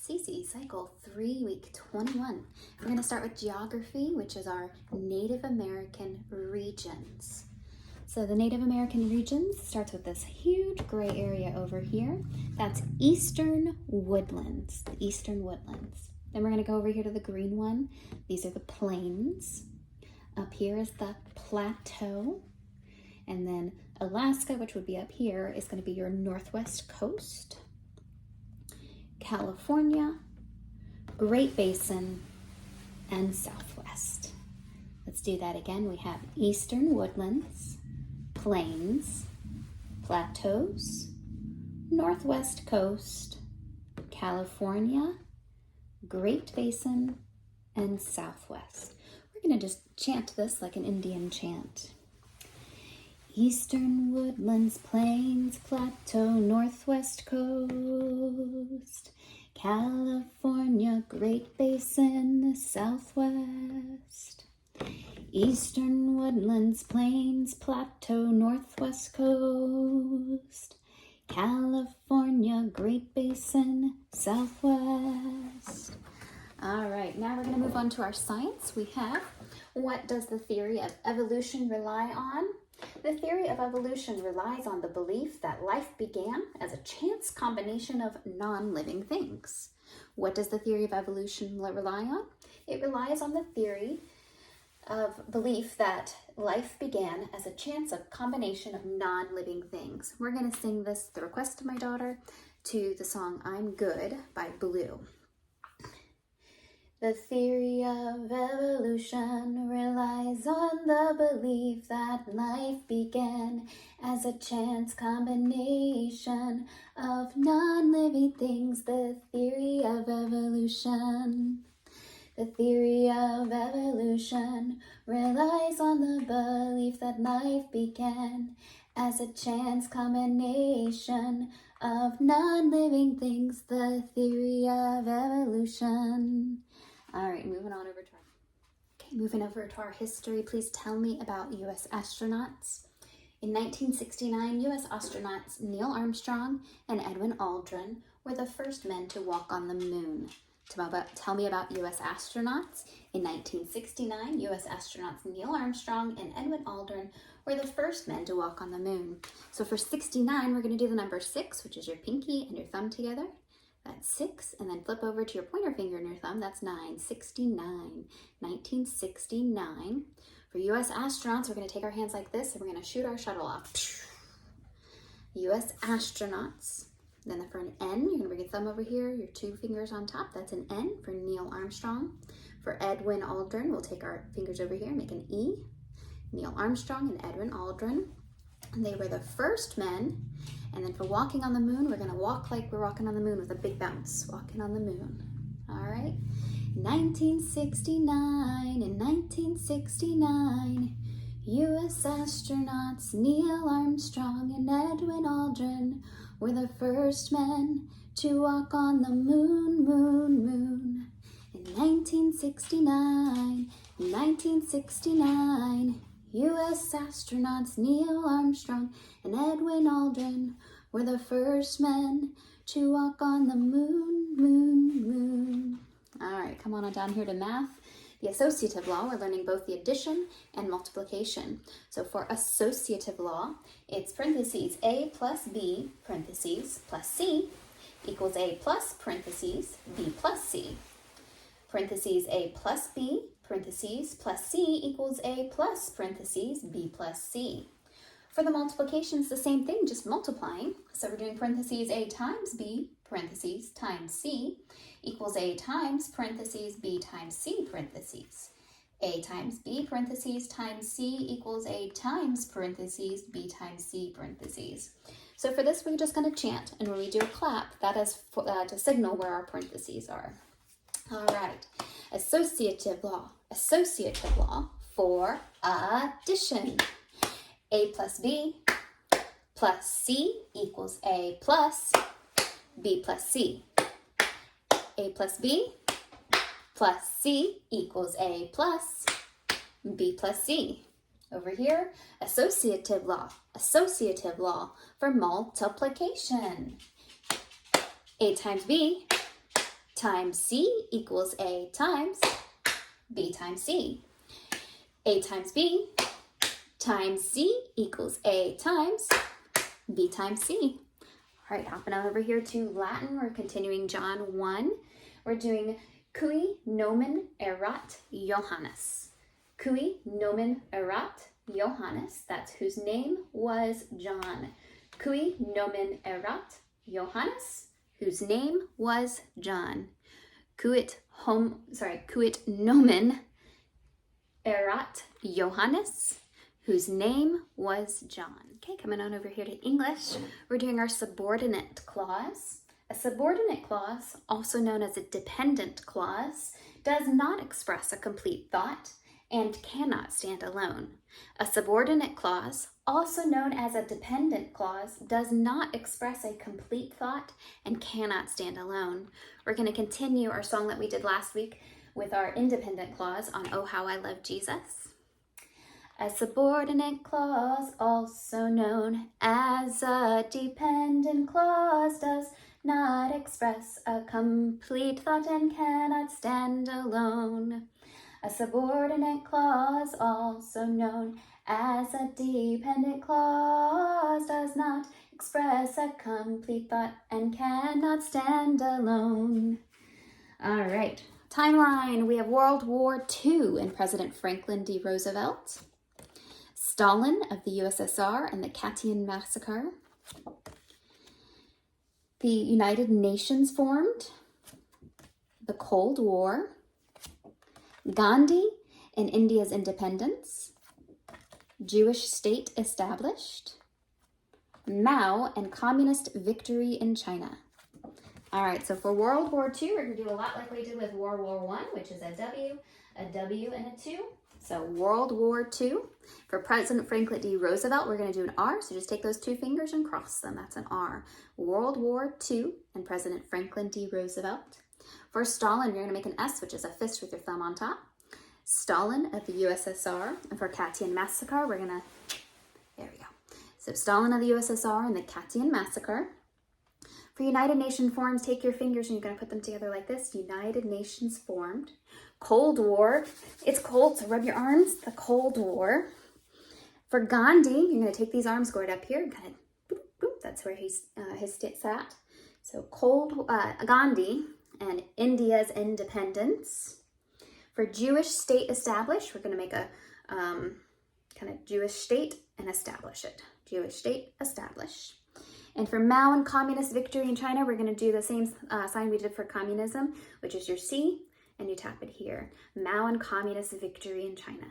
Cece, cycle 3, week 21. We're going to start with geography, which is our Native American regions. So the Native American regions starts with this huge gray area over here. That's eastern woodlands, the eastern woodlands. Then we're going to go over here to the green one. These are the plains. Up here is the plateau. And then Alaska, which would be up here, is going to be your northwest coast. California, Great Basin, and Southwest. Let's do that again. We have eastern woodlands, plains, plateaus, northwest coast, California, Great Basin, and Southwest. We're going to just chant this like an Indian chant. Eastern woodlands, plains, plateau, northwest coast, California, Great Basin, Southwest. Eastern woodlands, plains, plateau, northwest coast, California, Great Basin, Southwest. All right, now we're going to move on to our science. We have, what does the theory of evolution rely on? The theory of evolution relies on the belief that life began as a chance combination of non-living things. What does the theory of evolution rely on? It relies on the theory of belief that life began as a chance of combination of non-living things. We're going to sing this at the request of my daughter to the song I'm Good by Blue. The theory of evolution relies on the belief that life began as a chance combination of non-living things. The theory of evolution. The theory of evolution relies on the belief that life began as a chance combination of non-living things. The theory of evolution. All right, moving over to our history. Please tell me about U.S. astronauts. In 1969, U.S. astronauts Neil Armstrong and Edwin Aldrin were the first men to walk on the moon. Tell me about U.S. astronauts. In 1969, U.S. astronauts Neil Armstrong and Edwin Aldrin were the first men to walk on the moon. So for 69, we're going to do the number 6, which is your pinky and your thumb together. That's 6, and then flip over to your pointer finger and your thumb. That's 9, 69, 1969. For U.S. astronauts, we're going to take our hands like this, and we're going to shoot our shuttle off. U.S. astronauts. Then for an N, you're going to bring your thumb over here, your 2 fingers on top. That's an N for Neil Armstrong. For Edwin Aldrin, we'll take our fingers over here and make an E. Neil Armstrong and Edwin Aldrin. And they were the first men. And then for walking on the moon, we're going to walk like we're walking on the moon with a big bounce. Walking on the moon. All right. 1969, in 1969, U.S. astronauts Neil Armstrong and Edwin Aldrin were the first men to walk on the moon, moon, moon. In 1969, U.S. astronauts Neil Armstrong and Edwin Aldrin were the first men to walk on the moon, moon, moon. All right, come on down here to math. The associative law, we're learning both the addition and multiplication. So for associative law, it's parentheses A plus B, parentheses, plus C equals A plus, parentheses, B plus C. Parentheses A plus B, parentheses, plus C equals A plus, parentheses, B plus C. For the multiplication, it's the same thing, just multiplying. So we're doing parentheses A times B, parentheses, times C equals A times, parentheses, B times C, parentheses. A times B, parentheses, times C equals A times, parentheses, B times C, parentheses. So for this, we're just going to chant, and when we do a clap, that is to signal where our parentheses are. All right, associative law for addition. A plus B plus C equals A plus B plus C. A plus B plus C equals A plus B plus C. Over here, associative law for multiplication. A times B times C equals A times B times C. A times B times C equals A times B times C. All right, hopping on over here to Latin. We're continuing John 1. We're doing cui nomen erat Johannes. Cui nomen erat Johannes. That's whose name was John. Cui nomen erat Johannes, whose name was John. Cuit nomen erat Johannes, whose name was John. Okay, coming on over here to English, we're doing our subordinate clause. A subordinate clause, also known as a dependent clause, does not express a complete thought and cannot stand alone. A subordinate clause, also known as a dependent clause, does not express a complete thought and cannot stand alone. We're going to continue our song that we did last week with our independent clause on Oh How I Love Jesus. A subordinate clause, also known as a dependent clause, does not express a complete thought and cannot stand alone. A subordinate clause, also known as a dependent clause, does not express a complete thought and cannot stand alone. All right, timeline. We have World War II and President Franklin D. Roosevelt, Stalin of the USSR and the Katyn Massacre, the United Nations formed, the Cold War, Gandhi and India's independence, Jewish state established, Mao and communist victory in China. All right, so for World War II, we're going to do a lot like we did with World War I, which is a W, and a 2. So World War II. For President Franklin D. Roosevelt, we're going to do an R. So just take those two fingers and cross them. That's an R. World War II and President Franklin D. Roosevelt. For Stalin, you're going to make an S, which is a fist with your thumb on top. Stalin of the USSR. And for Katyn Massacre, we're going to, there we go. So Stalin of the USSR and the Katyn Massacre. For United Nations forms, take your fingers and you're going to put them together like this. United Nations formed. Cold War. It's cold, so rub your arms. The Cold War. For Gandhi, you're going to take these arms, go right up here, and kind of boop, boop. That's where his sat. So Gandhi and India's independence. For Jewish state established, we're going to make a kind of Jewish state and establish it. Jewish state establish. And for Mao and communist victory in China, we're going to do the same sign we did for communism, which is your C, and you tap it here. Mao and communist victory in China.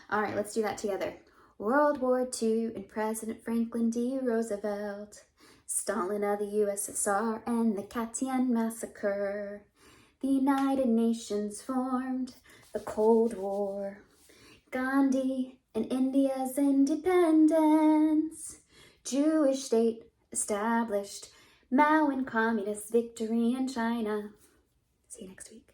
All right, let's do that together. World War II and President Franklin D. Roosevelt, Stalin of the USSR and the Katyn Massacre, the United Nations formed, the Cold War, Gandhi and India's independence, Jewish state established, Mao and communist victory in China. See you next week.